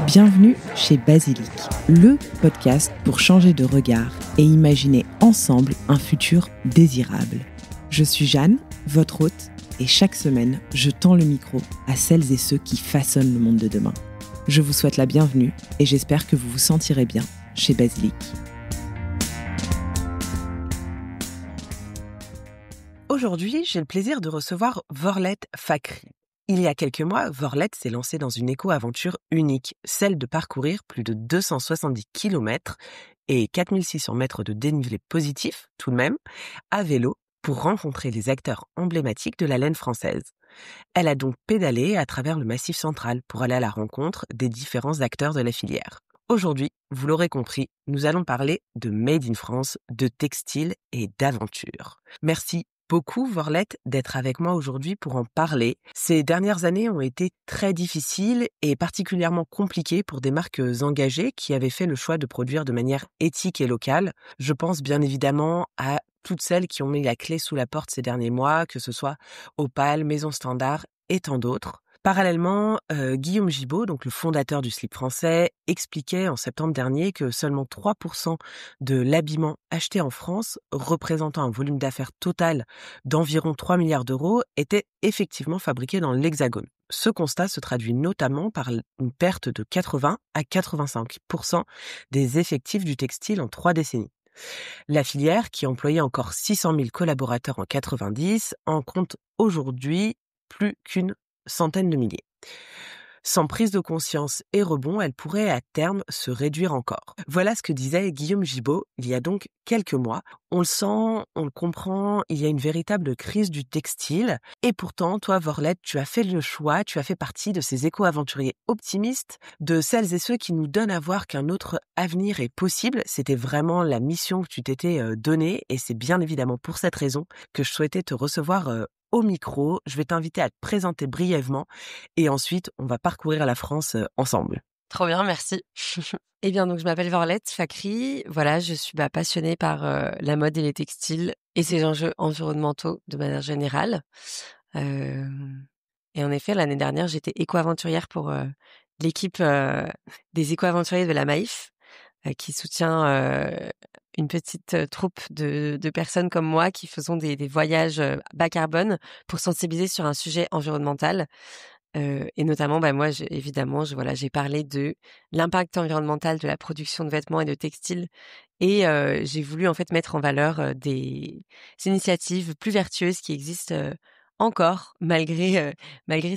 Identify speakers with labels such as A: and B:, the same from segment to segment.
A: Bienvenue chez Basilic, le podcast pour changer de regard et imaginer ensemble un futur désirable. Je suis Jeanne, votre hôte, et chaque semaine, je tends le micro à celles et ceux qui façonnent le monde de demain. Je vous souhaite la bienvenue et j'espère que vous vous sentirez bien chez Basilic. Aujourd'hui, j'ai le plaisir de recevoir Vorlet Fakhri. Il y a quelques mois, Vorlet s'est lancé dans une éco-aventure unique, celle de parcourir plus de 270 km et 4600 mètres de dénivelé positif, tout de même, à vélo, pour rencontrer les acteurs emblématiques de la laine française. Elle a donc pédalé à travers le Massif central pour aller à la rencontre des différents acteurs de la filière. Aujourd'hui, vous l'aurez compris, nous allons parler de Made in France, de textile et d'aventure. Merci beaucoup, Vorlet, d'être avec moi aujourd'hui pour en parler. Ces dernières années ont été très difficiles et particulièrement compliquées pour des marques engagées qui avaient fait le choix de produire de manière éthique et locale. Je pense bien évidemment à toutes celles qui ont mis la clé sous la porte ces derniers mois, que ce soit Opal, Maison Standard et tant d'autres. Parallèlement, Guillaume Gibaud, donc le fondateur du slip français, expliquait en septembre dernier que seulement 3% de l'habillement acheté en France, représentant un volume d'affaires total d'environ 3 milliards d'euros, était effectivement fabriqué dans l'Hexagone. Ce constat se traduit notamment par une perte de 80 à 85% des effectifs du textile en 3 décennies. La filière, qui employait encore 600 000 collaborateurs en 90, en compte aujourd'hui plus qu'une centaine de milliers. Sans prise de conscience et rebond, elle pourrait à terme se réduire encore. Voilà ce que disait Guillaume Gibaud il y a donc quelques mois. On le sent, on le comprend, il y a une véritable crise du textile. Et pourtant, toi, Vorlet, tu as fait le choix, tu as fait partie de ces éco-aventuriers optimistes, de celles et ceux qui nous donnent à voir qu'un autre avenir est possible. C'était vraiment la mission que tu t'étais donnée et c'est bien évidemment pour cette raison que je souhaitais te recevoir au micro. Je vais t'inviter à te présenter brièvement et ensuite, on va parcourir la France ensemble.
B: Trop bien, merci. Eh bien, donc je m'appelle Vorlet Fakhri. Voilà, je suis passionnée par la mode et les textiles et ces enjeux environnementaux de manière générale. Et en effet, l'année dernière, j'étais éco-aventurière pour l'équipe des éco-aventuriers de la Maïf, qui soutient une petite troupe de personnes comme moi qui faisons des voyages bas carbone pour sensibiliser sur un sujet environnemental. Et notamment, moi, j'ai parlé de l'impact environnemental de la production de vêtements et de textiles et j'ai voulu en fait mettre en valeur des initiatives plus vertueuses qui existent encore malgré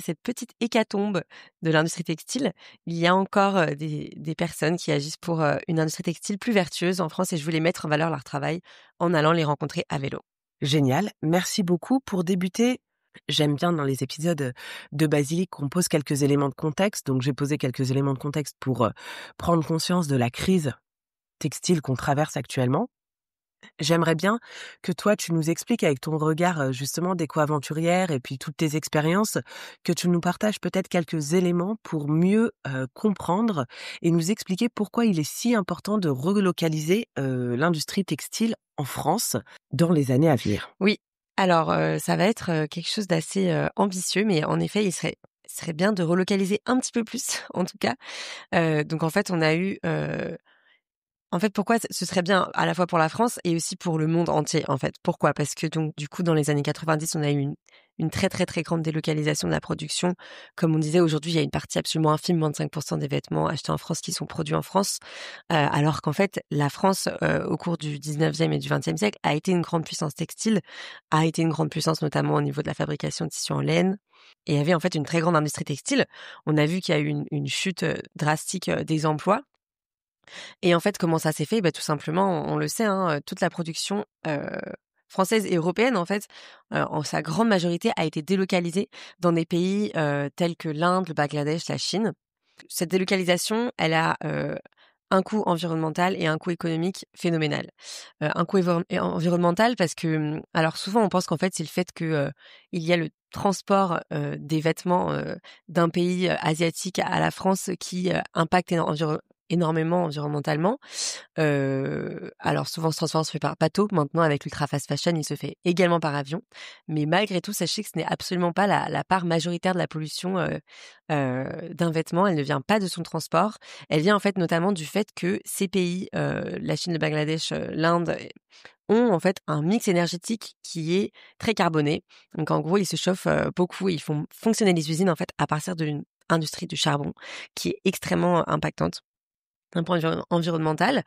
B: cette petite hécatombe de l'industrie textile. Il y a encore des personnes qui agissent pour une industrie textile plus vertueuse en France et je voulais mettre en valeur leur travail en allant les rencontrer à vélo.
A: Génial, merci beaucoup. Pour débuter, j'aime bien dans les épisodes de Basilic qu'on pose quelques éléments de contexte. Donc j'ai posé quelques éléments de contexte pour prendre conscience de la crise textile qu'on traverse actuellement. J'aimerais bien que toi, tu nous expliques avec ton regard justement d'éco-aventurière et puis toutes tes expériences, que tu nous partages peut-être quelques éléments pour mieux comprendre et nous expliquer pourquoi il est si important de relocaliser l'industrie textile en France dans les années à venir.
B: Oui, alors ça va être quelque chose d'assez ambitieux, mais en effet, il serait bien de relocaliser un petit peu plus, en tout cas. Donc en fait, on a eu en fait, pourquoi ce serait bien à la fois pour la France et aussi pour le monde entier, en fait. Pourquoi? Parce que donc du coup, dans les années 90, on a eu une très, très, très grande délocalisation de la production. Comme on disait, aujourd'hui, il y a une partie absolument infime, moins de 5% des vêtements achetés en France qui sont produits en France, alors qu'en fait, la France, au cours du 19e et du 20e siècle, a été une grande puissance textile, a été une grande puissance notamment au niveau de la fabrication de tissus en laine et avait en fait une très grande industrie textile. On a vu qu'il y a eu une chute drastique des emplois. Et en fait, comment ça s'est fait? Tout simplement, on le sait, hein, toute la production française et européenne, en fait, en sa grande majorité, a été délocalisée dans des pays tels que l'Inde, le Bangladesh, la Chine. Cette délocalisation, elle a un coût environnemental et un coût économique phénoménal. Un coût environnemental parce que, alors souvent, on pense qu'en fait, c'est le fait que il y a le transport des vêtements d'un pays asiatique à la France qui impacte énormément environnementalement. Alors souvent, ce transport se fait par bateau. Maintenant, avec l'ultra fast fashion, il se fait également par avion. Mais malgré tout, sachez que ce n'est absolument pas la part majoritaire de la pollution d'un vêtement. Elle ne vient pas de son transport. Elle vient en fait notamment du fait que ces pays, la Chine, le Bangladesh, l'Inde, ont en fait un mix énergétique qui est très carboné. Donc en gros, ils se chauffent beaucoup et ils font fonctionner les usines en fait à partir d'une industrie du charbon qui est extrêmement impactante d'un point de vue environnemental.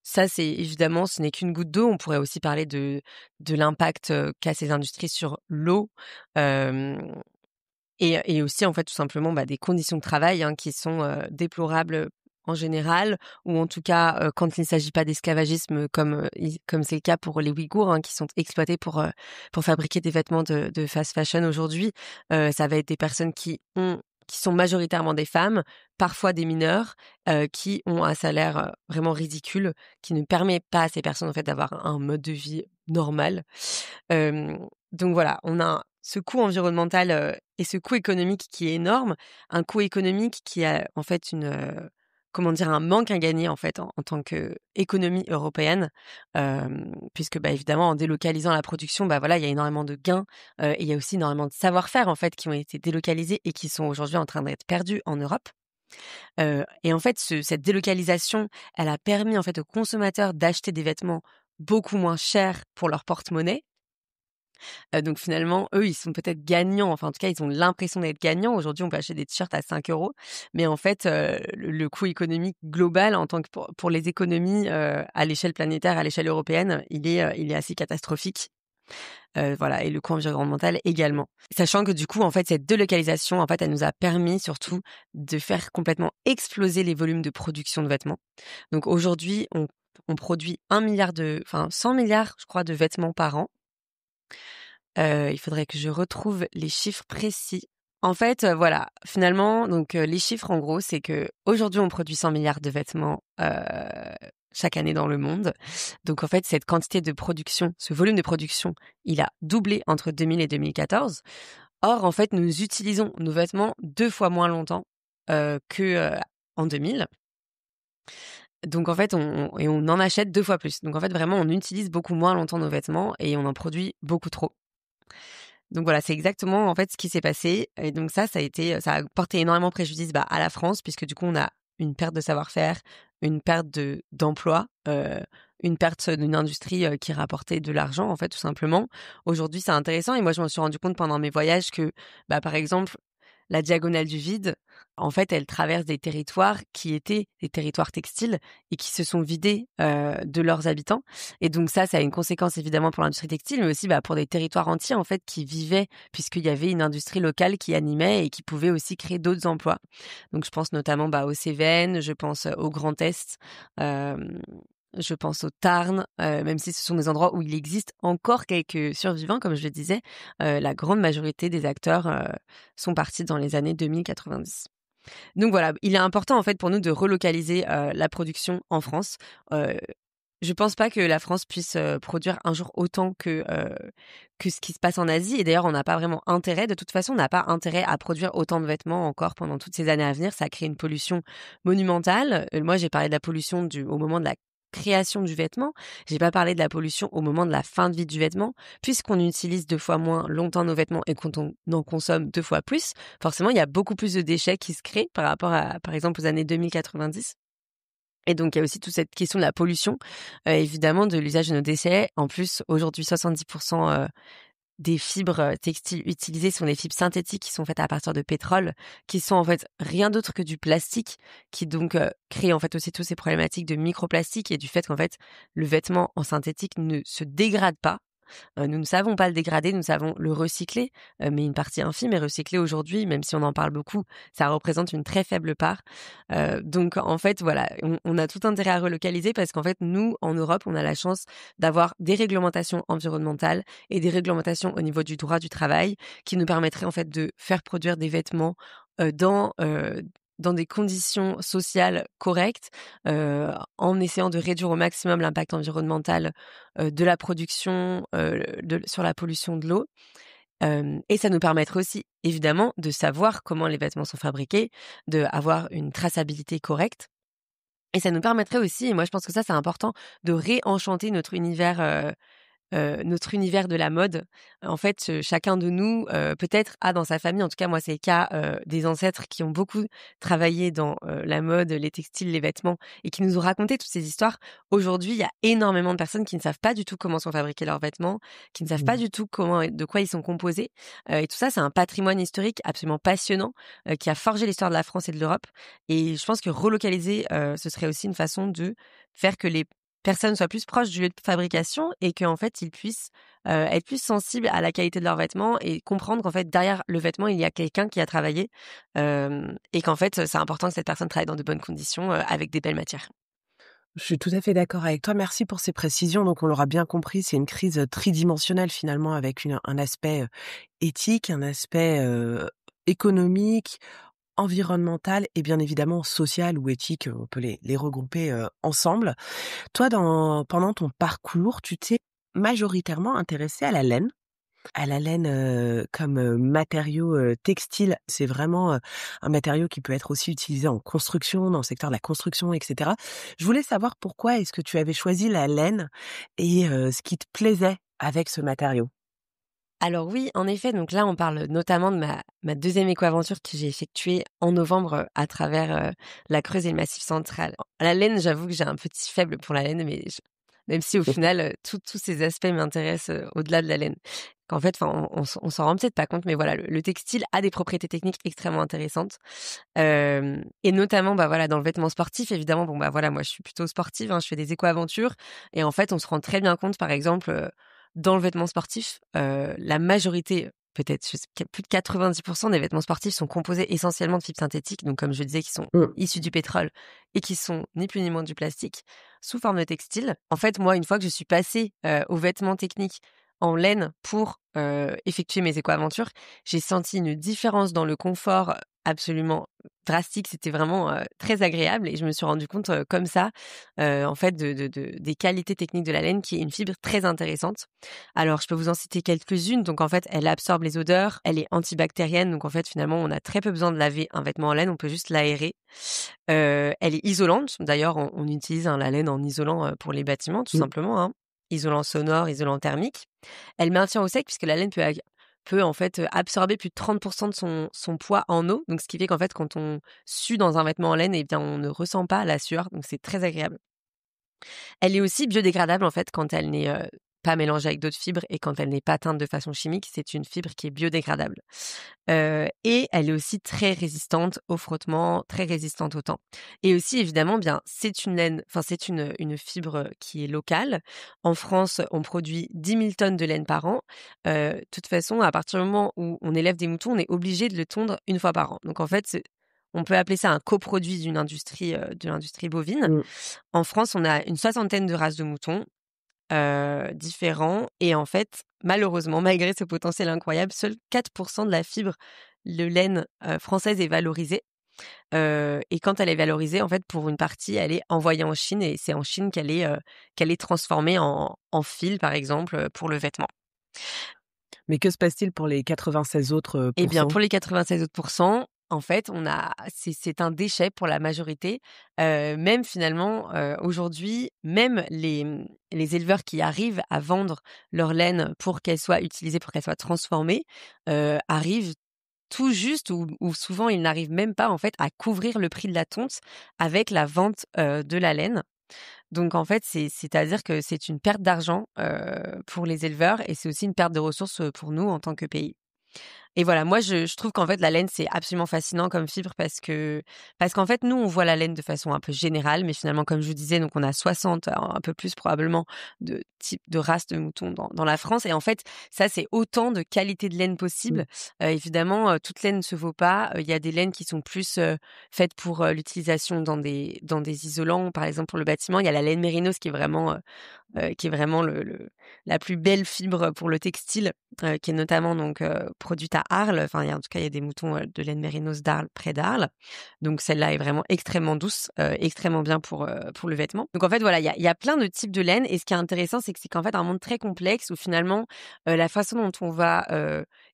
B: Ça, c'est évidemment, ce n'est qu'une goutte d'eau. On pourrait aussi parler de l'impact qu'a ces industries sur l'eau, hem et aussi, en fait, tout simplement, des conditions de travail, hein, qui sont, déplorables en général ou en tout cas, quand il ne s'agit pas d'esclavagisme comme c'est le cas pour les Ouïghours, hein, qui sont exploités pour fabriquer des vêtements de fast fashion aujourd'hui. Ça va être des personnes qui sont majoritairement des femmes, parfois des mineurs, qui ont un salaire, vraiment ridicule, qui ne permet pas à ces personnes, en fait, d'avoir un mode de vie normal. Hem, donc voilà, on a ce coût environnemental, et ce coût économique qui est énorme. Un coût économique qui a en fait comment dire? Un manque à gagner en fait en tant qu'économie européenne, puisque, évidemment en délocalisant la production, voilà, il y a énormément de gains, et il y a aussi énormément de savoir-faire en fait qui ont été délocalisés et qui sont aujourd'hui en train d'être perdus en Europe. Et en fait cette délocalisation, elle a permis en fait aux consommateurs d'acheter des vêtements beaucoup moins chers pour leur porte-monnaie. Donc finalement, eux, ils sont peut-être gagnants, enfin en tout cas, ils ont l'impression d'être gagnants. Aujourd'hui, on peut acheter des t-shirts à 5 €, mais en fait, le coût économique global en tant que pour les économies, à l'échelle planétaire, à l'échelle européenne, il est assez catastrophique. Voilà, et le coût environnemental également. Sachant que du coup, en fait, cette délocalisation, en fait, elle nous a permis surtout de faire complètement exploser les volumes de production de vêtements. Donc aujourd'hui, on produit 100 milliards, je crois, de vêtements par an. Il faudrait que je retrouve les chiffres précis. En fait, voilà, finalement, donc les chiffres, en gros, c'est qu'aujourd'hui, on produit 100 milliards de vêtements, chaque année dans le monde. Donc en fait, cette quantité de production, ce volume de production, il a doublé entre 2000 et 2014. Or, en fait, nous utilisons nos vêtements 2 fois moins longtemps, en 2000. Donc en fait, on en achète 2 fois plus. Donc en fait, vraiment, on utilise beaucoup moins longtemps nos vêtements et on en produit beaucoup trop. Donc voilà, c'est exactement en fait ce qui s'est passé et donc ça a porté énormément préjudice, à la France puisque du coup on a une perte de savoir-faire, une perte d'emploi, une perte d'une industrie, qui rapportait de l'argent en fait tout simplement. Aujourd'hui, c'est intéressant et moi je m'en suis rendu compte pendant mes voyages que, par exemple, la diagonale du vide, en fait, elle traverse des territoires qui étaient des territoires textiles et qui se sont vidés, de leurs habitants et donc ça a une conséquence évidemment pour l'industrie textile, mais aussi, pour des territoires entiers, en fait, qui vivaient puisqu'il y avait une industrie locale qui animait et qui pouvait aussi créer d'autres emplois. Donc je pense notamment, aux Cévennes, je pense au Grand Est, hem je pense au Tarn, même si ce sont des endroits où il existe encore quelques survivants, comme je le disais, la grande majorité des acteurs, sont partis dans les années 2090. Donc voilà, il est important en fait pour nous de relocaliser, la production en France. Heu, je pense pas que la France puisse, produire un jour autant que ce qui se passe en Asie et d'ailleurs on n'a pas vraiment intérêt. De toute façon, on n'a pas intérêt à produire autant de vêtements encore pendant toutes ces années à venir. Ça crée une pollution monumentale. Moi, j'ai parlé de la pollution au moment de la création du vêtement. J'ai pas parlé de la pollution au moment de la fin de vie du vêtement. Puisqu'on utilise 2 fois moins longtemps nos vêtements et quand on en consomme 2 fois plus, forcément, il y a beaucoup plus de déchets qui se créent par rapport à, par exemple, aux années 2090. Et donc, il y a aussi toute cette question de la pollution, évidemment, de l'usage de nos déchets. En plus, aujourd'hui, 70% des fibres, textiles utilisées sont des fibres synthétiques qui sont faites à partir de pétrole, qui sont en fait rien d'autre que du plastique, qui donc crée en fait aussi toutes ces problématiques de microplastique et du fait qu'en fait, le vêtement en synthétique ne se dégrade pas. Nous ne savons pas le dégrader, nous savons le recycler, mais une partie infime est recyclée aujourd'hui, même si on en parle beaucoup, ça représente une très faible part. Donc en fait, voilà, on a tout intérêt à relocaliser parce qu'en fait, nous, en Europe, on a la chance d'avoir des réglementations environnementales et des réglementations au niveau du droit du travail qui nous permettraient en fait de faire produire des vêtements, dans des conditions sociales correctes, en essayant de réduire au maximum l'impact environnemental, de la production, sur la pollution de l'eau. Et ça nous permettrait aussi, évidemment, de savoir comment les vêtements sont fabriqués, d'avoir une traçabilité correcte. Et ça nous permettrait aussi, et moi je pense que ça c'est important, de réenchanter notre univers de la mode. En fait, chacun de nous, peut-être a dans sa famille, en tout cas moi c'est le cas, des ancêtres qui ont beaucoup travaillé dans, la mode, les textiles, les vêtements et qui nous ont raconté toutes ces histoires. Aujourd'hui, il y a énormément de personnes qui ne savent pas du tout comment sont fabriqués leurs vêtements, qui ne savent pas
A: Mmh.
B: du tout de quoi ils sont composés, et tout ça, c'est un patrimoine historique absolument passionnant, qui a forgé l'histoire de la France et de l'Europe et je pense que relocaliser, ce serait aussi une façon de faire que les personnes soient plus proches du lieu de fabrication et qu'en fait, ils puissent, être plus sensibles à la qualité de leurs vêtements et comprendre qu'en fait, derrière le vêtement, il y a quelqu'un qui a travaillé, et qu'en fait, c'est important que cette personne travaille dans de bonnes conditions, avec des belles matières.
A: Je suis tout à fait d'accord avec toi. Merci pour ces précisions. Donc, on l'aura bien compris, c'est une crise tridimensionnelle finalement avec un aspect éthique, un aspect économique, environnemental et bien évidemment social ou éthique. On peut les regrouper ensemble. Toi, pendant ton parcours, tu t'es majoritairement intéressée à la laine. À la laine, comme, matériau, textile, c'est vraiment, un matériau qui peut être aussi utilisé en construction, dans le secteur de la construction et cetera. Je voulais savoir pourquoi est-ce que tu avais choisi la laine et ce qui te plaisait avec ce matériau?
B: Alors oui, en effet, donc là, on parle notamment de ma 2e éco-aventure que j'ai effectuée en novembre, à travers, la Creuse et le Massif central. La laine, j'avoue que j'ai un petit faible pour la laine, mais même si au final, tous ces aspects m'intéressent, au-delà de la laine. Qu'en fait, enfin, on s'en rend peut-être pas compte, mais voilà, le textile a des propriétés techniques extrêmement intéressantes. Et notamment, bah, voilà, dans le vêtement sportif, évidemment, bon, bah, voilà, moi, je suis plutôt sportive, hein, je fais des éco-aventures et en fait, on se rend très bien compte, par exemple, dans le vêtement sportif, la majorité, peut-être je sais plus de 90 des vêtements sportifs sont composés essentiellement de fibres synthétiques, donc comme je disais, qui sont
A: Mmh.
B: issus du pétrole et qui sont ni plus ni moins du plastique, sous forme de textile. En fait, moi, une fois que je suis passée, aux vêtements techniques en laine pour, effectuer mes éco-aventures, j'ai senti une différence dans le confort absolument drastique. C'était vraiment, très agréable et je me suis rendu compte, comme ça, en fait des qualités techniques de la laine qui est une fibre très intéressante. Alors je peux vous en citer quelques-unes. Donc en fait, elle absorbe les odeurs, elle est antibactérienne, donc en fait, finalement, on a très peu besoin de laver un vêtement en laine, on peut juste l'aérer. Elle est isolante. D'ailleurs, on utilise, hein, la laine en isolant, pour les bâtiments, tout
A: Mmh.
B: simplement, hein. Isolant sonore, isolant thermique. Elle maintient au sec puisque la laine peut en fait, absorber plus de 30 de son poids en eau. Donc ce qui fait qu'en fait, quand on sue dans un vêtement en laine et bien, on ne ressent pas la sueur, donc c'est très agréable. Elle est aussi biodégradable en fait quand elle n'est, pas mélangée avec d'autres fibres et quand elle n'est pas teinte de façon chimique, c'est une fibre qui est biodégradable. Et elle est aussi très résistante au frottement, très résistante au temps. Et aussi évidemment, bien, c'est une laine, enfin c'est une fibre, qui est locale. En France, on produit 10 000 tonnes de laine par an. De toute façon, à partir du moment où on élève des moutons, on est obligé de le tondre une fois par an. Donc en fait, on peut appeler ça un coproduit de l'industrie bovine.
A: Mmh.
B: En France, on a une soixantaine de races de moutons, différents et en fait, malheureusement, malgré ce potentiel incroyable, seuls 4 de la fibre de laine, française est valorisée, et quand elle est valorisée, en fait, pour une partie, elle est envoyée en Chine et c'est en Chine qu'elle est transformée en fil, par exemple, pour le vêtement.
A: Mais que se passe-t-il pour les 96 autres,
B: Eh bien,
A: pourcents?
B: pour les 96 autres en fait, c'est un déchet pour la majorité. Même finalement, aujourd'hui, même les éleveurs qui arrivent à vendre leur laine pour qu'elle soit utilisée, pour qu'elle soit transformée, arrivent tout juste ou souvent ils n'arrivent même pas, en fait, à couvrir le prix de la tonte avec la vente, de la laine. Donc en fait, c'est-à-dire que c'est une perte d'argent, pour les éleveurs et c'est aussi une perte de ressources, pour nous en tant que pays. Et voilà, moi je trouve qu'en fait la laine c'est absolument fascinant comme fibre parce qu'en fait nous on voit la laine de façon un peu générale, mais finalement comme je vous disais donc on a 60 un peu plus probablement de types de races de moutons dans la France et en fait ça c'est autant de qualités de laine
A: Mmh.
B: possibles. Évidemment, toute laine ne se vaut pas. Il y a des laines qui sont plus, faites pour, l'utilisation dans des isolants, par exemple pour le bâtiment. Il y a la laine mérinos qui est vraiment le la plus belle fibre pour le textile, qui est notamment donc, produite à Arles. Enfin, en tout cas, il y a des moutons, de laine mérinos d'Arles, près d'Arles. Donc celle-là est vraiment extrêmement douce, extrêmement bien pour le vêtement. Donc en fait, voilà, il y a plein de types de laine et ce qui est intéressant, c'est qu'en fait, un monde très complexe où finalement, la façon dont on va,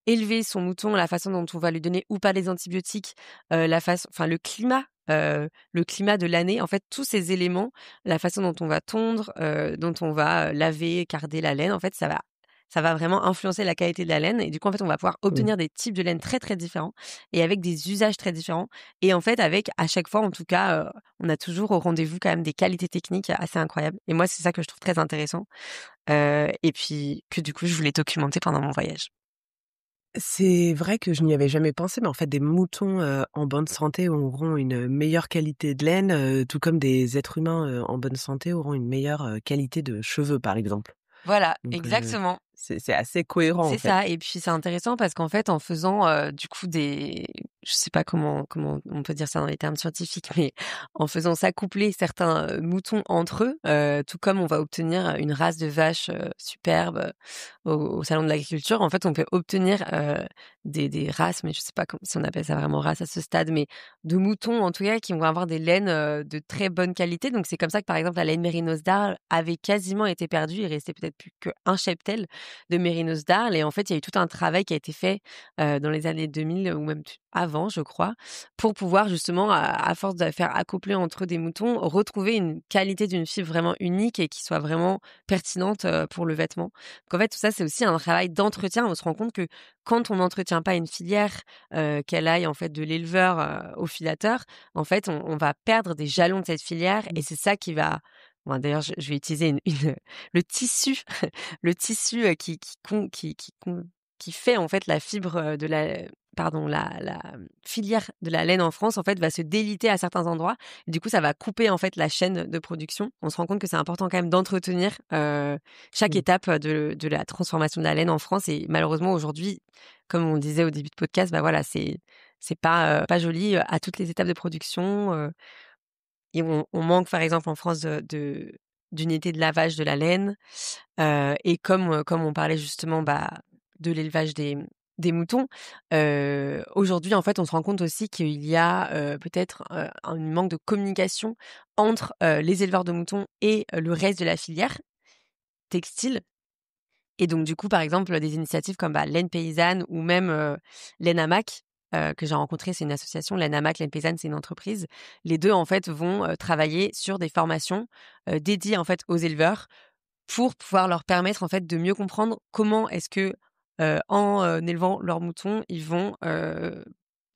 B: élever son mouton, la façon dont on va lui donner ou pas des antibiotiques, la façon enfin le climat le climat de l'année. En fait, tous ces éléments, la façon dont on va tondre, dont on va, laver, carder la laine, en fait, ça va vraiment influencer la qualité de la laine et du coup, en fait, on va pouvoir
A: Mmh.
B: obtenir des types de laine très, très différents et avec des usages très différents et en fait, avec à chaque fois, en tout cas, on a toujours au rendez-vous quand même des qualités techniques assez incroyables et moi, c'est ça que je trouve très intéressant, et puis que du coup, je voulais documenter pendant mon voyage.
A: C'est vrai que je n'y avais jamais pensé, mais en fait, des moutons, en bonne santé auront une meilleure qualité de laine, tout comme des êtres humains, en bonne santé auront une meilleure, qualité de cheveux, par exemple.
B: Voilà,
A: Donc,
B: exactement.
A: c'est assez cohérent, en
B: C'est
A: fait.
B: ça et puis c'est intéressant parce qu'en fait, en faisant, du coup des je sais pas comment on peut dire ça dans les termes scientifiques, mais en faisant s'accoupler certains, moutons entre eux, tout comme on va obtenir une race de vache, superbe, au salon de l'agriculture. En fait, on peut obtenir, des races, mais je sais pas si on appelle ça vraiment race à ce stade, mais de moutons en tout cas qui vont avoir des laines, de très bonne qualité. Donc c'est comme ça que par exemple la laine mérinos d'Arles avait quasiment été perdue. Il restait peut-être plus qu'un cheptel de mérinos d'Arles et en fait, il y a eu tout un travail qui a été fait, dans les années 2000 ou même avant, je crois, pour pouvoir justement à force de faire accoupler entre eux des moutons, retrouver une qualité d'une fibre vraiment unique et qui soit vraiment pertinente, pour le vêtement. Donc en fait, tout ça, c'est aussi un travail d'entretien. On se rend compte que quand on n'entretient pas une filière, qu'elle aille en fait de l'éleveur, au filateur, en fait, on va perdre des jalons de cette filière et
A: Mmh.
B: c'est ça qui va d'ailleurs, je vais utiliser le tissu qui fait en fait la fibre, de la pardon, la filière de la laine en France, en fait, va se déliter à certains endroits. Et du coup, ça va couper en fait la chaîne de production. On se rend compte que c'est important quand même d'entretenir, chaque
A: Mmh.
B: étape de la transformation de la laine en France et malheureusement aujourd'hui, comme on disait au début de podcast, bah, voilà, c'est pas joli, à toutes les étapes de production, et on manque par exemple en France d'unités de lavage de la laine. Et comme on parlait justement, bah, de l'élevage des moutons, aujourd'hui, en fait, on se rend compte aussi qu'il y a, peut-être, un manque de communication entre, les éleveurs de moutons et le reste de la filière textile et donc du coup, par exemple, des initiatives comme, bah, Laine Paysanne ou même, Laine Hamac, que j'ai rencontré, c'est une association. Laine Hamac, Laine Paysanne, c'est une entreprise. Les 2 en fait, vont, travailler sur des formations, dédiées, en fait, aux éleveurs pour pouvoir leur permettre, en fait, de mieux comprendre comment est-ce que, en, élevant leurs moutons, ils vont,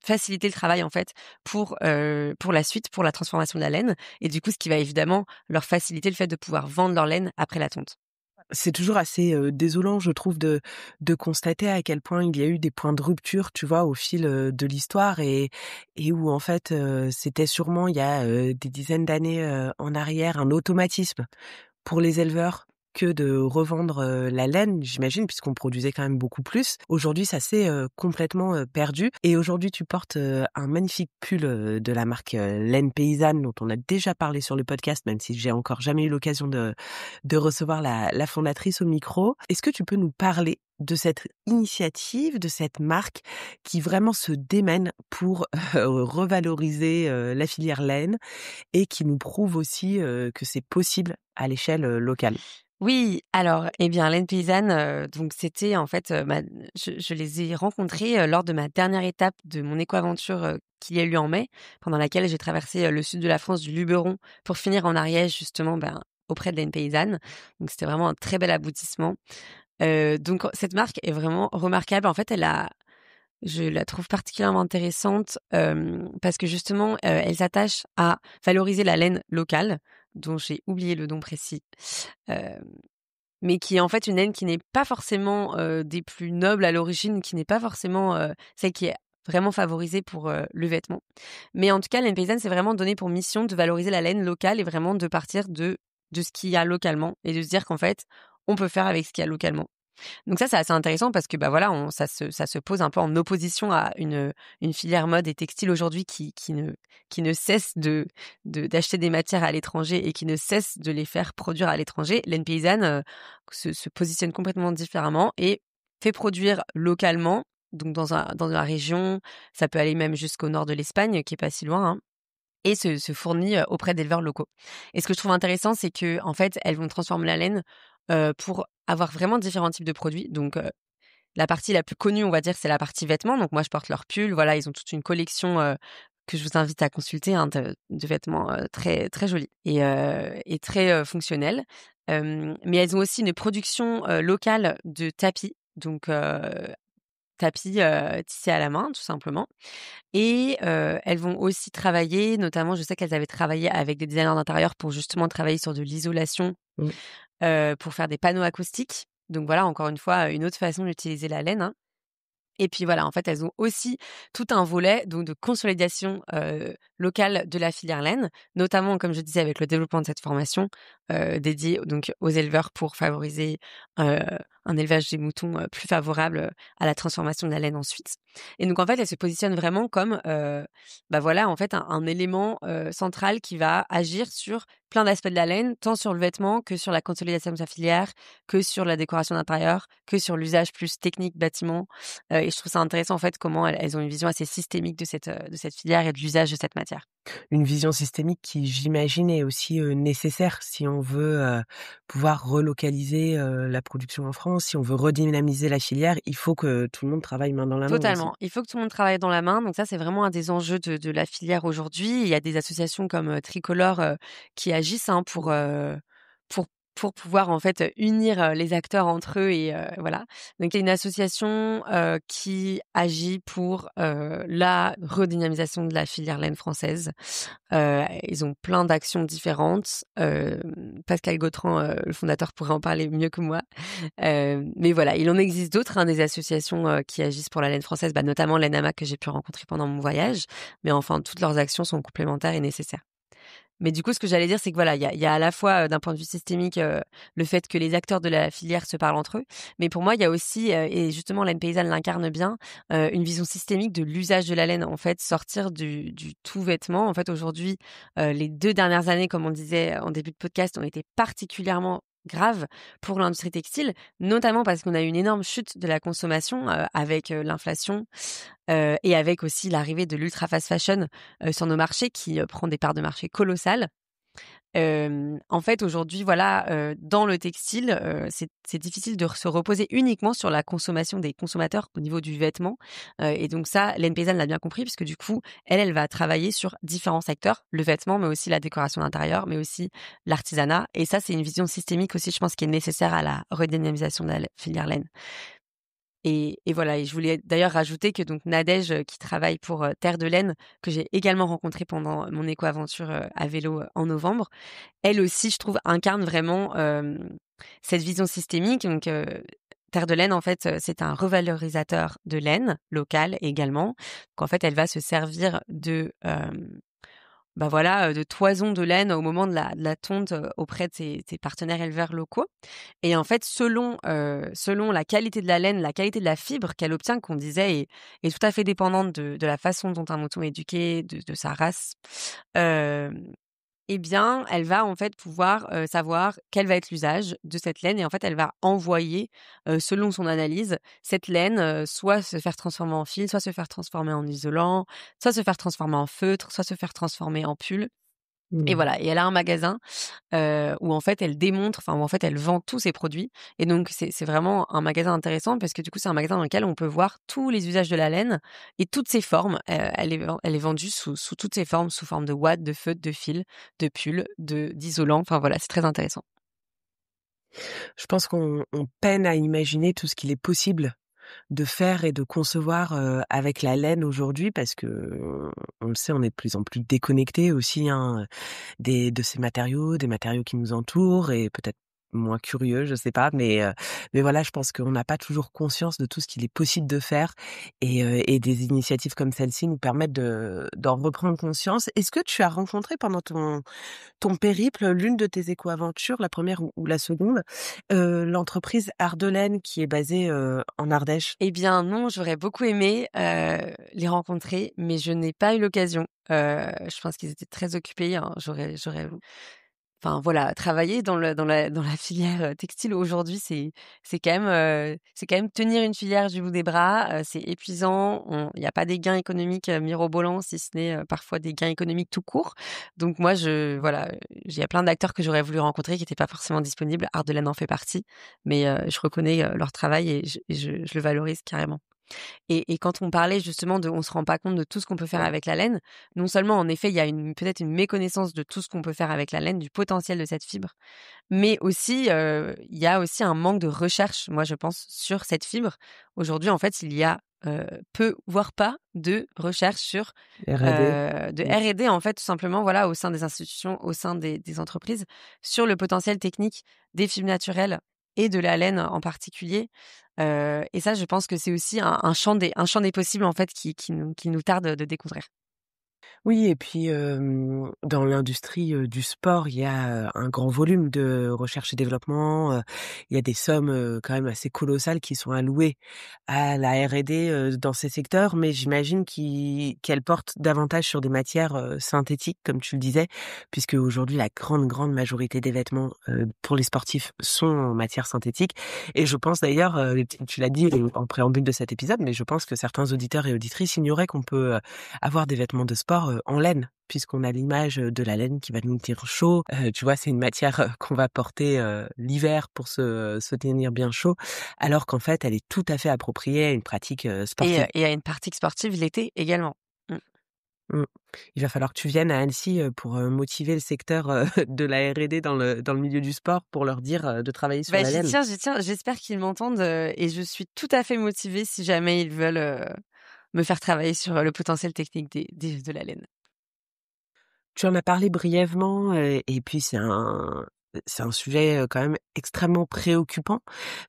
B: faciliter le travail, en fait, pour la suite, pour la transformation de la laine et du coup, ce qui va évidemment leur faciliter le fait de pouvoir vendre leur laine après la tonte.
A: C'est toujours assez, désolant, je trouve, de constater à quel point il y a eu des points de rupture, tu vois, au fil, de l'histoire et où en fait, c'était sûrement il y a, des dizaines d'années, en arrière, un automatisme pour les éleveurs que de revendre, la laine, j'imagine, puisqu'on produisait quand même beaucoup plus. Aujourd'hui, ça s'est, complètement, perdu et aujourd'hui, tu portes, un magnifique pull, de la marque, Laine Paysanne dont on a déjà parlé sur le podcast, même si j'ai encore jamais eu l'occasion de recevoir la fondatrice au micro. Est-ce que tu peux nous parler de cette initiative, de cette marque qui vraiment se démène pour, revaloriser, la filière laine et qui nous prouve aussi, que c'est possible à l'échelle, locale?
B: Oui, alors, eh bien, Laine Paysanne, donc c'était en fait, je les ai rencontrés, lors de ma dernière étape de mon éco-aventure, qu'il y a eu en mai, pendant laquelle j'ai traversé, le sud de la France, du Luberon, pour finir en Ariège justement, ben, auprès de Laine Paysanne. Donc c'était vraiment un très bel aboutissement. Donc cette marque est vraiment remarquable. En fait, je la trouve particulièrement intéressante, parce que justement, elle s'attache à valoriser la laine locale, dont j'ai oublié le nom précis. Hem, mais qui est en fait une laine qui n'est pas forcément, des plus nobles à l'origine, qui n'est pas forcément, celle qui est vraiment favorisée pour, le vêtement. Mais en tout cas, Laine Paysanne, c'est vraiment donné pour mission de valoriser la laine locale et vraiment de partir de ce qu'il y a localement et de se dire qu'en fait, on peut faire avec ce qu'il y a localement. Donc ça, c'est assez intéressant parce que, bah, voilà, ça se pose un peu en opposition à une filière mode et textile aujourd'hui qui ne cesse d'acheter des matières à l'étranger et qui ne cesse de les faire produire à l'étranger. Laine Paysanne, se positionne complètement différemment et fait produire localement, donc dans la région. Ça peut aller même jusqu'au nord de l'Espagne, qui est pas si loin, hein, et se fournit, auprès d'éleveurs locaux. Et ce que je trouve intéressant, c'est que en fait, elles vont transformer la laine, pour avoir vraiment différents types de produits. Donc, la partie la plus connue, on va dire, c'est la partie vêtements. Donc moi, je porte leur pull. Voilà, ils ont toute une collection, que je vous invite à consulter, hein, de vêtements très très jolis et très fonctionnels. Mais elles ont aussi une production locale de tapis, donc tapis tissés à la main, tout simplement. Et elles vont aussi travailler, notamment, je sais qu'elles avaient travaillé avec des designers d'intérieur pour justement travailler sur de l'isolation,
A: Mmh.
B: pour faire des panneaux acoustiques. Donc voilà, encore une fois, une autre façon d'utiliser la laine, hein. Et puis voilà, en fait, elles ont aussi tout un volet donc de consolidation, locale de la filière laine, notamment, comme je disais, avec le développement de cette formation, dédiée donc aux éleveurs pour favoriser, heu, un élevage des moutons, plus favorable, à la transformation de la laine ensuite. Et donc en fait, elles se positionnent vraiment comme, bah, voilà, en fait, un élément, central qui va agir sur plein d'aspects de la laine, tant sur le vêtement que sur la consolidation de sa filière, que sur la décoration d'intérieur, que sur l'usage plus technique bâtiment. Et je trouve ça intéressant, en fait, comment elles ont une vision assez systémique de cette filière et de l'usage de cette matière.
A: Une vision systémique qui, j'imagine, est aussi, nécessaire si on veut, pouvoir relocaliser, la production en France, si on veut redynamiser la filière, il faut que tout le monde travaille main dans la main aussi.
B: Totalement. Il faut que tout le monde travaille dans la main. Donc ça, c'est vraiment un des enjeux de la filière aujourd'hui. Il y a des associations comme Tricolore qui agissent, hein, pour pour pouvoir en fait unir les acteurs entre eux et voilà. Donc il y a une association qui agit pour la redynamisation de la filière laine française. Ils ont plein d'actions différentes. Pascal Gautran, le fondateur, pourrait en parler mieux que moi. Mais voilà, il en existe d'autres, hein, des associations qui agissent pour la laine française, bah, notamment l'ENAMA que j'ai pu rencontrer pendant mon voyage. Mais enfin, toutes leurs actions sont complémentaires et nécessaires. Mais du coup, ce que j'allais dire, c'est que voilà, il y a à la fois, d'un point de vue systémique, le fait que les acteurs de la filière se parlent entre eux. Mais pour moi, il y a aussi, et justement laine paysanne l'incarne bien, une vision systémique de l'usage de la laine. En fait, sortir du tout vêtement. En fait, aujourd'hui, les 2 dernières années, comme on disait en début de podcast, ont été particulièrement graves pour l'industrie textile, notamment parce qu'on a eu une énorme chute de la consommation, avec, l'inflation, et avec aussi l'arrivée de l'ultra fast fashion, sur nos marchés qui, prend des parts de marché colossales. En fait, aujourd'hui, voilà, dans le textile, c'est difficile de se reposer uniquement sur la consommation des consommateurs au niveau du vêtement, et donc ça, Laine Paysanne l'a bien compris puisque du coup, elle va travailler sur différents secteurs, le vêtement, mais aussi la décoration d'intérieur, mais aussi l'artisanat, et ça, c'est une vision systémique aussi, je pense, qui est nécessaire à la redynamisation de la filière laine. Et voilà, et je voulais d'ailleurs rajouter que donc Nadège, qui travaille pour, Terre de Laine, que j'ai également rencontrée pendant mon éco-aventure, à vélo, en novembre, elle aussi, je trouve, incarne vraiment, cette vision systémique. Donc, Terre de Laine, en fait, c'est un revalorisateur de laine locale également. Donc en fait, elle va se servir de, bah, voilà, de toison de laine au moment de la tonte, auprès de ses partenaires éleveurs locaux. Et en fait, selon la qualité de la laine, la qualité de la fibre qu'elle obtient, qu'on disait est tout à fait dépendante de la façon dont un mouton est éduqué, de sa race, hem eh bien, elle va en fait pouvoir, savoir quel va être l'usage de cette laine, et en fait, elle va envoyer, selon son analyse, cette laine, soit se faire transformer en fil, soit se faire transformer en isolant, soit se faire transformer en feutre, soit se faire transformer en pull. Et
A: Mmh.
B: voilà, et elle a un magasin, où en fait elle démontre, enfin où en fait elle vend tous ses produits, et donc c'est vraiment un magasin intéressant parce que du coup c'est un magasin dans lequel on peut voir tous les usages de la laine et toutes ses formes. Elle est vendue sous toutes ses formes, sous forme de ouate, de feutre, de fil, de pull, d'isolant, enfin voilà, c'est très intéressant.
A: Je pense qu'on peine à imaginer tout ce qu'il est possible de faire et de concevoir, avec la laine aujourd'hui parce que, on le sait, on est de plus en plus déconnectés aussi, hein, des de ces matériaux, des matériaux qui nous entourent et peut-être moins curieux, je sais pas, mais voilà, je pense qu'on n'a pas toujours conscience de tout ce qu'il est possible de faire et des initiatives comme celle-ci nous permettent d'en reprendre conscience. Est-ce que tu as rencontré pendant ton périple, l'une de tes éco-aventures, la première ou la seconde, l'entreprise Ardelaine qui est basée, en Ardèche?
B: Eh bien non, j'aurais beaucoup aimé, les rencontrer, mais je n'ai pas eu l'occasion. Je pense qu'ils étaient très occupés, hein. J'aurais Enfin voilà, travailler dans la filière, textile aujourd'hui, c'est quand même, c'est quand même tenir une filière du bout des bras, c'est épuisant. Il y a pas des gains économiques, mirobolants, si ce n'est, parfois des gains économiques tout court. Donc moi voilà, il y a plein d'acteurs que j'aurais voulu rencontrer qui étaient pas forcément disponibles. Ardelaine en fait partie, mais je reconnais, leur travail et je le valorise carrément. Et quand on parlait justement on se rend pas compte de tout ce qu'on peut faire avec la laine, non seulement en effet, il y a peut-être une méconnaissance de tout ce qu'on peut faire avec la laine, du potentiel de cette fibre, mais aussi, il y a aussi un manque de recherche, moi je pense, sur cette fibre. Aujourd'hui, en fait, il y a, peu, voire pas de recherche sur,
A: R&D.
B: de
A: Mmh.
B: R&D en fait, tout simplement, voilà, au sein des institutions, au sein des entreprises, sur le potentiel technique des fibres naturelles et de la laine en particulier. Et ça, je pense que c'est aussi un champ des possibles, en fait, qui nous tarde de découvrir.
A: Oui et puis, dans l'industrie, du sport, il y a, un grand volume de recherche et développement, il y a des sommes, quand même assez colossales qui sont allouées à la R&D, dans ces secteurs, mais j'imagine qu'elles portent davantage sur des matières, synthétiques, comme tu le disais, puisque aujourd'hui la grande majorité des vêtements, pour les sportifs sont en matière synthétique et je pense d'ailleurs, tu l'as dit, en préambule de cet épisode, mais je pense que certains auditeurs et auditrices ignoraient qu'on peut, avoir des vêtements de sport, en laine, puisqu'on a l'image, de la laine qui va nous tenir chaud. Tu vois, c'est une matière, qu'on va porter, l'hiver pour se tenir bien chaud, alors qu'en fait, elle est tout à fait appropriée à une pratique,
B: Et
A: sportive.
B: et à une pratique sportive l'été également. Mmh.
A: Mmh. Il va falloir que tu viennes à Annecy, pour, motiver le secteur, de la R&D dans le milieu du sport pour leur dire, de travailler sur
B: Bah,
A: la laine.
B: j'y tiens. J'espère qu'ils m'entendent, et je suis tout à fait motivée si jamais ils veulent, me faire travailler sur, le potentiel technique de la laine.
A: Tu en as parlé brièvement, et puis c'est un sujet, quand même extrêmement préoccupant,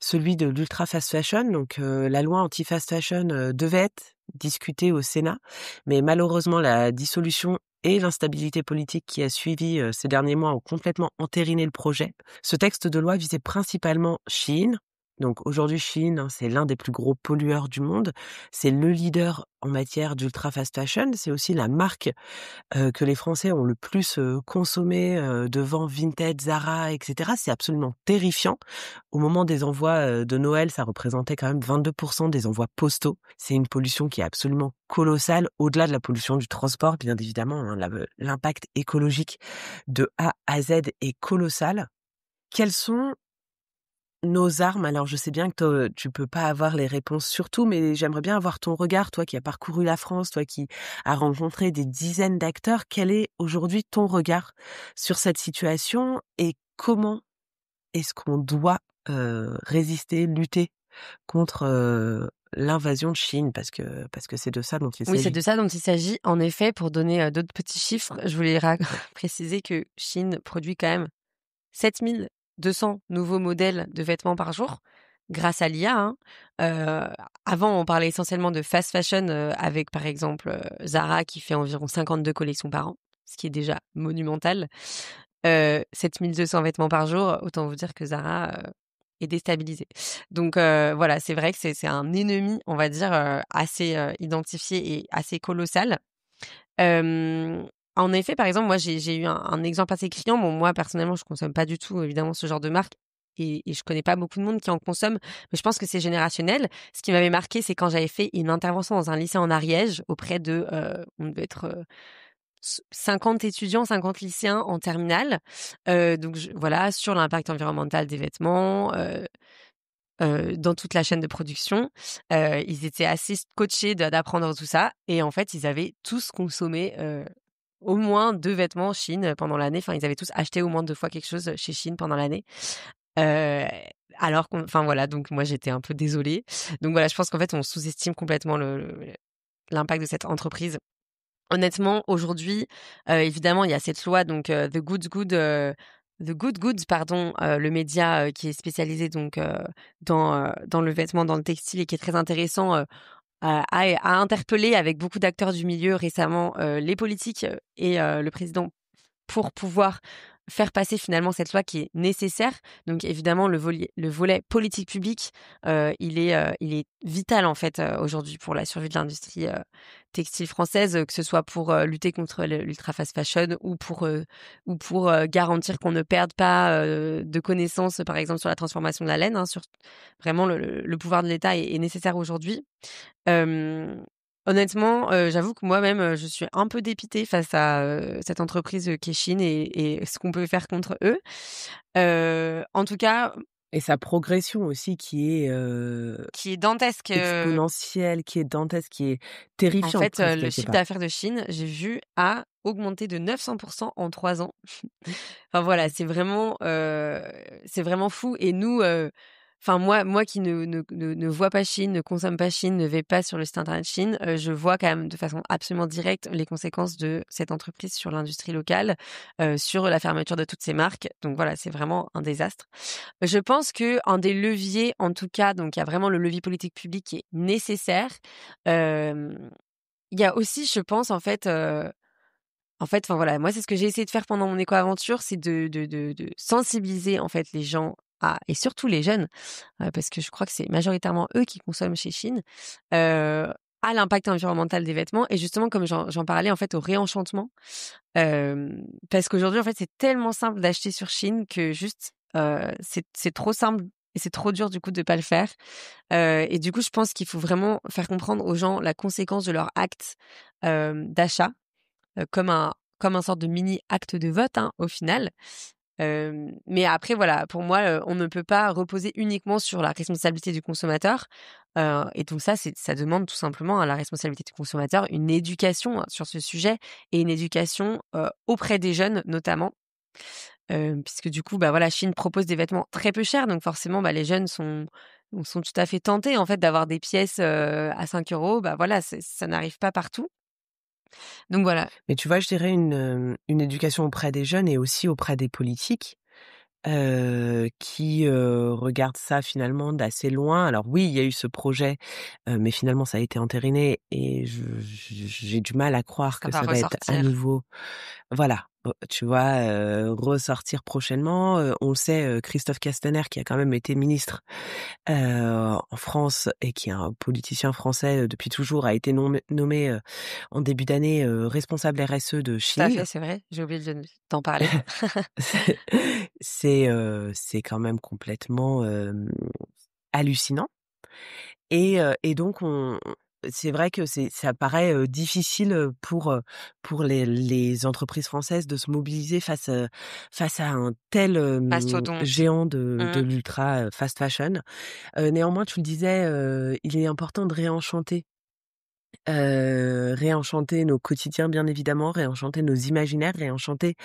A: celui de l'ultra fast fashion. Donc, la loi anti-fast fashion, devait être discutée au Sénat, mais malheureusement la dissolution et l'instabilité politique qui a suivi, ces derniers mois ont complètement entériné le projet. Ce texte de loi visait principalement Shein. Donc aujourd'hui Shein, hein, c'est l'un des plus gros pollueurs du monde. C'est le leader en matière d'ultra fast fashion. C'est aussi la marque que les Français ont le plus, consommé, devant Vinted, Zara et cetera. C'est absolument terrifiant. Au moment des envois, de Noël, ça représentait quand même 22 des envois postaux. C'est une pollution qui est absolument colossale, au-delà de la pollution du transport, bien évidemment, hein. L'impact écologique de A à Z est colossal. Quelles sont nos armes? Alors je sais bien que toi, tu peux pas avoir les réponses sur tout, mais j'aimerais bien avoir ton regard, toi qui as parcouru la France, toi qui as rencontré des dizaines d'acteurs. Quel est aujourd'hui ton regard sur cette situation et comment est-ce qu'on doit, résister, lutter contre, l'invasion de Chine? Parce que c'est de ça dont il
B: Oui, c'est
A: s'agit.
B: de ça dont il s'agit. En effet, pour donner, d'autres petits chiffres, je voulais préciser que Shein produit quand même 7 200 nouveaux modèles de vêtements par jour grâce à l'IA, hein. Avant, on parlait essentiellement de fast fashion, avec par exemple, Zara qui fait environ 52 collections par an, ce qui est déjà monumental. 7 200 vêtements par jour, autant vous dire que Zara, est déstabilisé. Donc voilà, c'est vrai que c'est un ennemi, on va dire, assez, identifié et assez colossal. Hem, En effet, par exemple, moi, j'ai eu un exemple assez criant. Bon, moi, personnellement, je consomme pas du tout, évidemment, ce genre de marque et je connais pas beaucoup de monde qui en consomme, mais je pense que c'est générationnel. Ce qui m'avait marqué, c'est quand j'avais fait une intervention dans un lycée en Ariège auprès de, on devait être, 50 étudiants, 50 lycéens en terminale. Donc voilà, sur l'impact environnemental des vêtements, dans toute la chaîne de production. Ils étaient assez scotchés d'apprendre tout ça et en fait, ils avaient tous consommé, au moins 2 vêtements Shein pendant l'année. Enfin, ils avaient tous acheté au moins 2 fois quelque chose chez Shein pendant l'année. Heu, enfin voilà, donc moi j'étais un peu désolée. Donc voilà, je pense qu'en fait, on sous-estime complètement l'impact de cette entreprise. Honnêtement, aujourd'hui, évidemment, il y a cette loi donc The Good Goods pardon, le média, qui est spécialisé donc, dans le vêtement, dans le textile et qui est très intéressant, a interpellé avec beaucoup d'acteurs du milieu récemment, les politiques, et le président pour pouvoir faire passer finalement cette loi qui est nécessaire. Donc évidemment le volet politique publique, il est vital en fait, aujourd'hui pour la survie de l'industrie, textile française, que ce soit pour, lutter contre l'ultra fast fashion ou pour garantir qu'on ne perde pas, de connaissances, par exemple sur la transformation de la laine, hein, vraiment le pouvoir de l'État est nécessaire aujourd'hui. Hem, Honnêtement, j'avoue que moi-même, je suis un peu dépitée face à, cette entreprise, qui est Shein et ce qu'on peut faire contre eux. En tout cas,
A: Et sa progression aussi
B: qui est dantesque.
A: exponentielle, qui est dantesque, qui est
B: En
A: terrifiante
B: fait,
A: presque
B: le
A: quelque
B: chiffre
A: part.
B: d'affaires de Chine, j'ai vu, a augmenté de 900 en 3 ans. Enfin voilà, c'est vraiment fou et nous, enfin moi qui ne vois pas Chine, ne consomme pas Chine, ne vais pas sur le site internet Chine, je vois quand même de façon absolument directe les conséquences de cette entreprise sur l'industrie locale, sur la fermeture de toutes ces marques. Donc voilà, c'est vraiment un désastre. Je pense qu'un des leviers, en tout cas, donc il y a vraiment le levier politique public qui est nécessaire. Hem, il y a aussi, je pense, en fait, enfin voilà, moi, c'est ce que j'ai essayé de faire pendant mon éco-aventure, c'est de sensibiliser, en fait, les gens à et surtout les jeunes, parce que je crois que c'est majoritairement eux qui consomment chez Chine, à l'impact environnemental des vêtements et justement, comme j'en parlais, en fait, au réenchantement. Parce qu'aujourd'hui, en fait, c'est tellement simple d'acheter sur Chine que juste, c'est trop simple et c'est trop dur, du coup, de pas le faire. Et du coup, je pense qu'il faut vraiment faire comprendre aux gens la conséquence de leur acte, d'achat, comme un sorte de mini acte de vote, hein, au final. Mais après voilà, pour moi, on ne peut pas reposer uniquement sur la responsabilité du consommateur, et donc ça demande tout simplement à la responsabilité du consommateur une éducation, sur ce sujet et une éducation, auprès des jeunes notamment. Puisque du coup, bah, voilà, Chine propose des vêtements très peu chers, donc forcément, bah, les jeunes sont tout à fait tentés en fait d'avoir des pièces, à 5 €. Bah, voilà, ça n'arrive pas partout. Donc voilà.
A: Mais tu vois, je dirais une éducation auprès des jeunes et aussi auprès des politiques. Qui, regarde ça finalement d'assez loin. Alors oui, il y a eu ce projet, mais finalement ça a été entériné et j'ai du mal à croire
B: Ça
A: que
B: va
A: ça va être à
B: ressortir.
A: nouveau voilà, tu vois, ressortir prochainement. On le sait, Christophe Castaner qui a quand même été ministre, en France et qui est un politicien français, depuis toujours, a été nommé, en début d'année, responsable RSE de
B: Tout à fait,
A: Shein.
B: c'est vrai, j'ai oublié d'en parler.
A: C'est c'est quand même complètement, hallucinant et donc c'est vrai que ça paraît, difficile, pour les entreprises françaises de se mobiliser face à un tel,
B: Mastodonte.
A: géant de
B: Mmh.
A: l'ultra, fast fashion. Néanmoins, tu le disais, il est important de réenchanter nos quotidiens bien évidemment, réenchanter nos imaginaires, réenchanter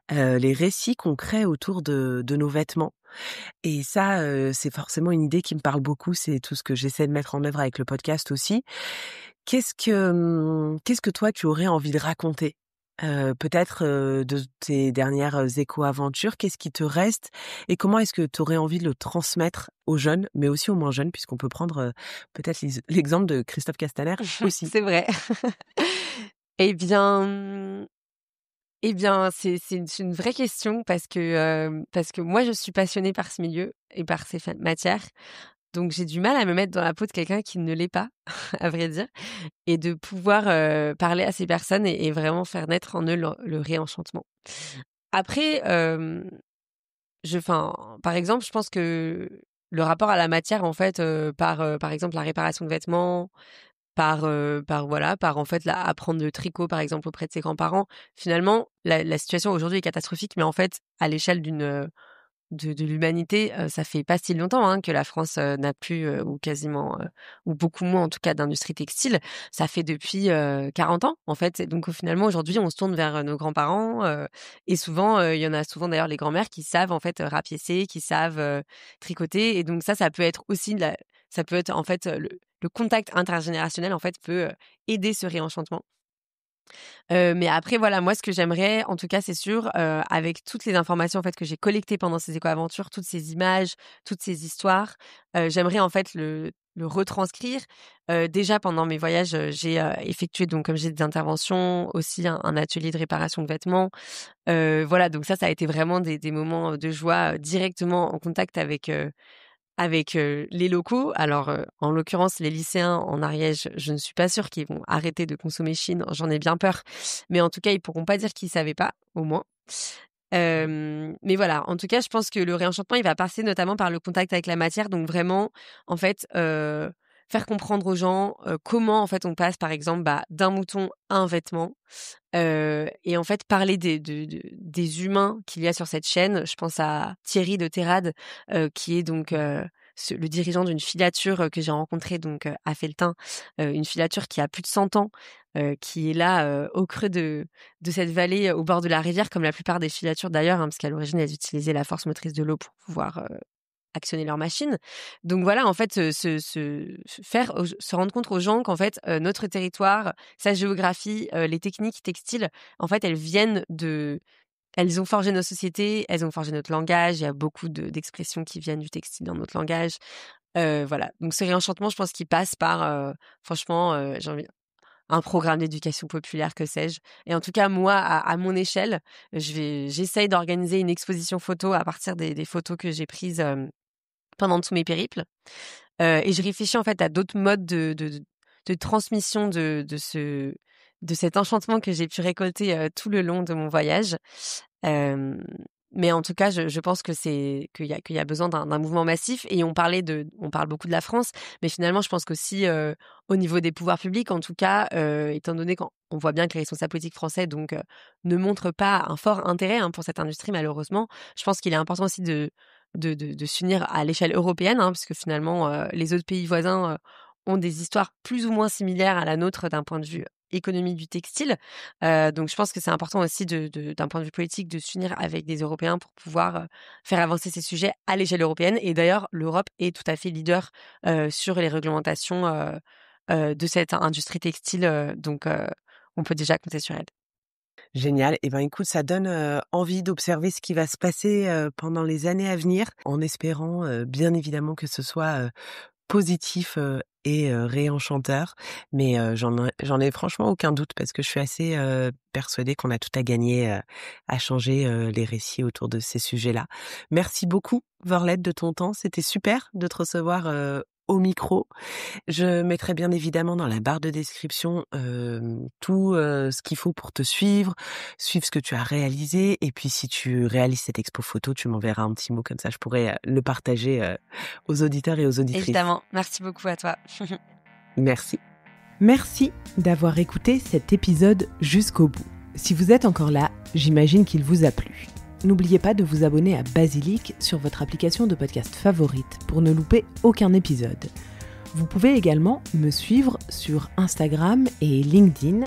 A: les récits qu'on crée autour de nos vêtements et ça, c'est forcément une idée qui me parle beaucoup. C'est tout ce que j'essaie de mettre en œuvre avec le podcast aussi. Qu'est-ce que toi tu aurais envie de raconter? Peut-être, de tes dernières, éco-aventures? Qu'est-ce qui te reste et comment est-ce que tu aurais envie de le transmettre aux jeunes, mais aussi aux moins jeunes? Puisqu'on peut prendre, peut-être l'exemple de Christophe Castaner aussi.
B: C'est vrai. Eh bien, c'est une vraie question parce que moi, je suis passionnée par ce milieu et par ces matières. Donc j'ai du mal à me mettre dans la peau de quelqu'un qui ne l'est pas, à vrai dire, et de pouvoir, parler à ces personnes et vraiment faire naître en eux le réenchantement. Après, par exemple, je pense que le rapport à la matière, en fait, par exemple, la réparation de vêtements, par en fait, apprendre le tricot, par exemple, auprès de ses grands-parents. Finalement, la situation aujourd'hui est catastrophique, mais en fait, à l'échelle de l'humanité, ça fait pas si longtemps, hein, que la France, n'a plus, ou quasiment, ou beaucoup moins en tout cas d'industrie textile. Ça fait depuis, 40 ans en fait et donc finalement aujourd'hui on se tourne vers, nos grands-parents, et souvent, il y en a souvent d'ailleurs les grands-mères qui savent en fait, rapiécer, qui savent, tricoter et donc ça peut être aussi ça peut être en fait, le contact intergénérationnel en fait peut, aider ce réenchantement. Mais après voilà, moi ce que j'aimerais, en tout cas c'est sûr, avec toutes les informations en fait que j'ai collectées pendant ces éco-aventures, toutes ces images, toutes ces histoires, j'aimerais en fait le retranscrire. Déjà pendant mes voyages, j'ai, effectué donc comme j'ai des interventions, aussi un atelier de réparation de vêtements. Voilà donc ça a été vraiment des moments, de joie, directement en contact avec, les locaux. Alors, en l'occurrence, les lycéens en Ariège, je ne suis pas sûre qu'ils vont arrêter de consommer Chine, j'en ai bien peur. Mais en tout cas, ils pourront pas dire qu'ils savaient pas, au moins. Mais voilà, en tout cas, je pense que le réenchantement, il va passer notamment par le contact avec la matière. Donc vraiment, en fait, faire comprendre aux gens comment en fait on passe par exemple d'un mouton à un vêtement et en fait parler des humains qu'il y a sur cette chaîne. Je pense à Thierry de Terrade qui est donc le dirigeant d'une filature que j'ai rencontrée donc à Felletin, une filature qui a plus de 100 ans, qui est là au creux de cette vallée au bord de la rivière, comme la plupart des filatures d'ailleurs, parce qu'à l'origine elles utilisaient la force motrice de l'eau pour pouvoir actionner leur machine. Donc voilà, en fait, se rendre compte aux gens qu'en fait, notre territoire, sa géographie, les techniques textiles, en fait, elles ont forgé nos sociétés, elles ont forgé notre langage. Il y a beaucoup d'expressions qui viennent du textile dans notre langage. Voilà. Donc ce réenchantement, je pense qu'il passe par, franchement, un programme d'éducation populaire, que sais-je. Et en tout cas, moi, à mon échelle, j'essaye d'organiser une exposition photo à partir des photos que j'ai prises pendant tous mes périples. Et je réfléchis en fait à d'autres modes de transmission de cet enchantement que j'ai pu récolter tout le long de mon voyage. Mais en tout cas, je pense qu'il y a besoin d'un mouvement massif. Et on parle beaucoup de la France, mais finalement, je pense qu'aussi au niveau des pouvoirs publics, en tout cas, étant donné qu'on voit bien que les responsables politiques français donc ne montrent pas un fort intérêt pour cette industrie, malheureusement, je pense qu'il est important aussi de s'unir à l'échelle européenne, parce que finalement, les autres pays voisins ont des histoires plus ou moins similaires à la nôtre d'un point de vue économie du textile. Donc je pense que c'est important aussi d'un point de vue politique de s'unir avec des Européens pour pouvoir faire avancer ces sujets à l'échelle européenne. Et d'ailleurs, l'Europe est tout à fait leader sur les réglementations de cette industrie textile. Donc on peut déjà compter sur elle.
A: Génial. Eh ben, écoute, ça donne envie d'observer ce qui va se passer pendant les années à venir, en espérant bien évidemment que ce soit positif et réenchanteur. Mais j'en ai franchement aucun doute parce que je suis assez persuadée qu'on a tout à gagner à changer les récits autour de ces sujets-là. Merci beaucoup, Vorlette, de ton temps. C'était super de te recevoir au micro. Je mettrai bien évidemment dans la barre de description tout ce qu'il faut pour te suivre ce que tu as réalisé. Et puis si tu réalises cette expo photo, tu m'enverras un petit mot comme ça, je pourrais le partager aux auditeurs et aux auditrices.
B: Évidemment, merci beaucoup à toi.
A: Merci.
C: Merci d'avoir écouté cet épisode jusqu'au bout. Si vous êtes encore là, j'imagine qu'il vous a plu. N'oubliez pas de vous abonner à Basilic sur votre application de podcast favorite pour ne louper aucun épisode. Vous pouvez également me suivre sur Instagram et LinkedIn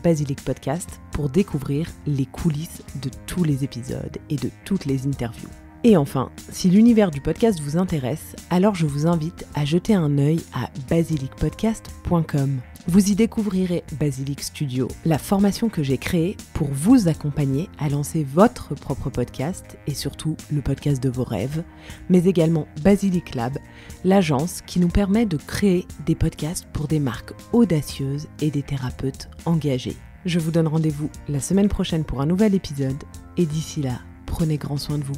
C: @basilicpodcast pour découvrir les coulisses de tous les épisodes et de toutes les interviews. Et enfin, si l'univers du podcast vous intéresse, alors je vous invite à jeter un œil à basilicpodcast.com. Vous y découvrirez Basilic Studio, la formation que j'ai créée pour vous accompagner à lancer votre propre podcast et surtout le podcast de vos rêves, mais également Basilic Lab, l'agence qui nous permet de créer des podcasts pour des marques audacieuses et des thérapeutes engagés. Je vous donne rendez-vous la semaine prochaine pour un nouvel épisode et d'ici là, prenez grand soin de vous.